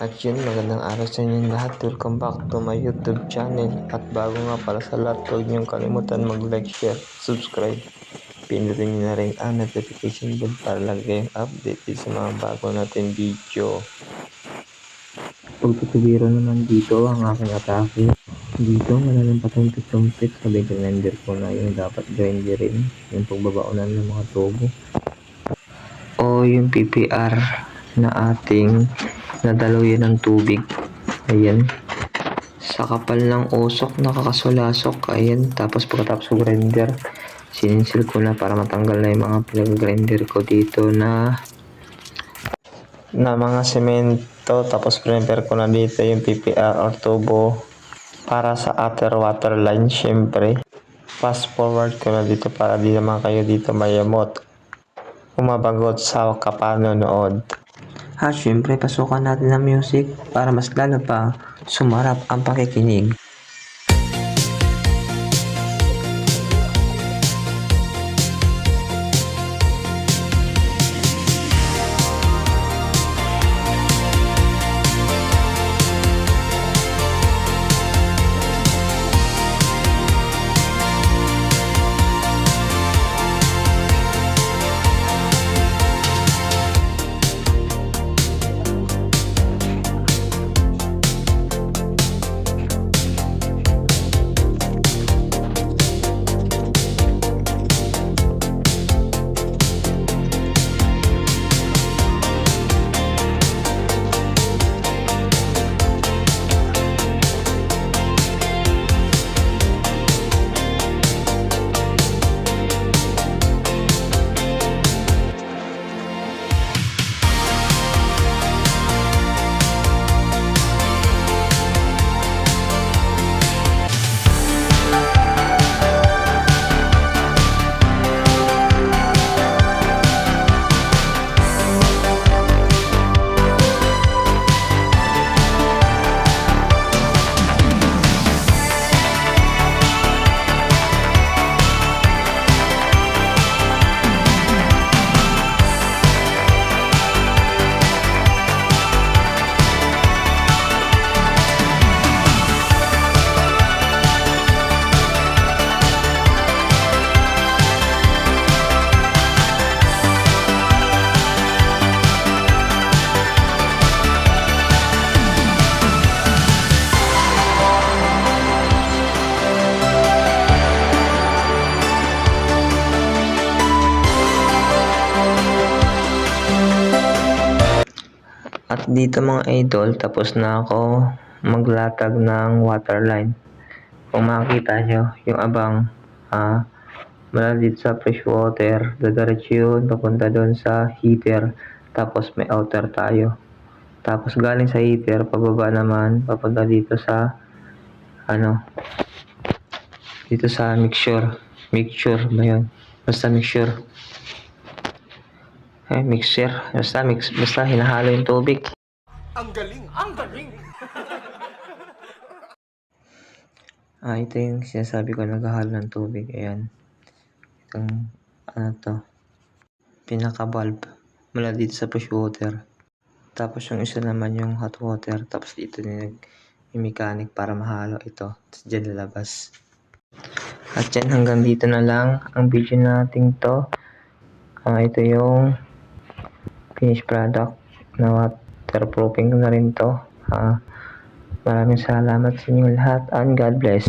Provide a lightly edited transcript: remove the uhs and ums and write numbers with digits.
At yun, magandang araw sa inyong lahat. Welcome back to my YouTube channel. At bago nga pala sa lahat, huwag niyong kalimutan mag-like, share, subscribe. Pindutin niyo na rin ang notification bell para lagi kayong updated sa mga bago natin video. Pagtutubiro naman dito ang aking atake. Dito, malalampatan tumpit sa big grinder ko na yung dapat grinderin. Yung pagbabaunan ng mga tubo. O yung PPR na ating nadaluyan ng tubig. Ayan. Sa kapal ng usok, nakakasulasok. Ayan. Tapos pagkatapos ko grinder, sininsil ko na para matanggal na yung mga pinag-grinder ko dito na mga semento. Tapos prepare ko na dito yung PPR or tubo para sa outer water line. Syempre, fast forward ko na dito para di naman kayo dito mayamot, umabagot sa kapanonood. At syempre, pasukan natin ng music para mas lalo pa sumarap ang pakikinig. At dito mga idol, tapos na ako maglatag ng waterline. Kung makikita nyo, yung abang mula dito sa fresh water, dadiretso yun, papunta doon sa heater, tapos may outer tayo. Tapos galing sa heater, pababa naman, papunta dito sa dito sa mixture ba yun? Basta mixture. Basta hinahalo yung tubig. Ang galing! Ang galing! Ito yung sinasabi ko, naghahalo ng tubig. Ayan. Itong, pinaka-valve mula dito sa push water. Tapos yung isa naman yung hot water. Tapos dito yung mechanic para mahalo ito. Tapos dyan lalabas. At yan, hanggang dito na lang ang video natin to. Ito yung finished product na waterproofing na rin to. Maraming salamat sa inyo lahat and God bless.